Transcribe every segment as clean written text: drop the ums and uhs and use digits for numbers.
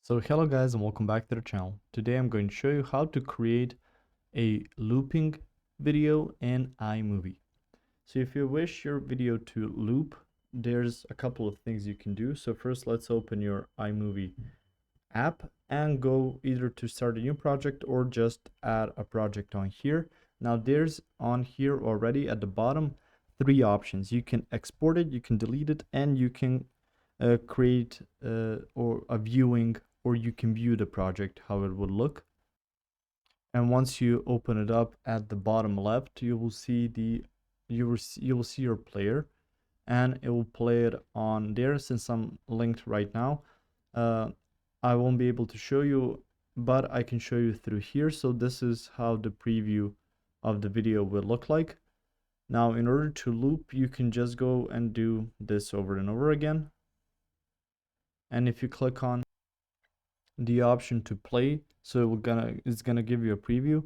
So hello guys and welcome back to the channel. Today I'm going to show you how to create a looping video in iMovie. So if you wish your video to loop, there's a couple of things you can do. So first let's open your iMovie app and go either to start a new project or just add a project on here. Now there's on here already at the bottom three options. You can export it, you can delete it, and you can create or a viewing, or you can view the project how it would look. And once you open it up at the bottom left, you will see your player, and it will play it on there. Since I'm linked right now, I won't be able to show you, but I can show you through here. So this is how the preview of the video will look like. Now in order to loop, you can just go and do this over and over again. And if you click on the option to play, so it's gonna give you a preview,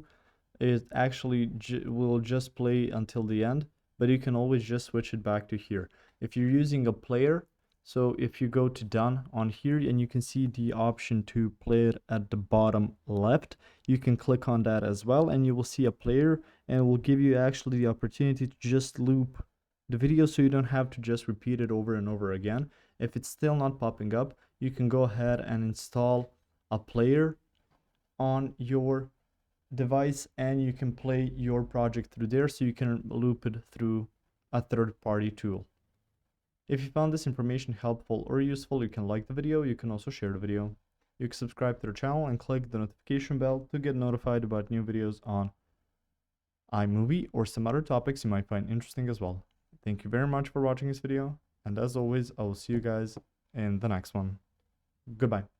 it actually will just play until the end, but you can always just switch it back to here. If you're using a player, so if you go to done on here and you can see the option to play it at the bottom left, you can click on that as well and you will see a player, and it will give you actually the opportunity to just loop the video so you don't have to just repeat it over and over again. If it's still not popping up, you can go ahead and install a player on your device and you can play your project through there, so you can loop it through a third-party tool. If you found this information helpful or useful, you can like the video. You can also share the video. You can subscribe to the channel and click the notification bell to get notified about new videos on iMovie or some other topics you might find interesting as well. Thank you very much for watching this video, and as always, I will see you guys in the next one. Goodbye.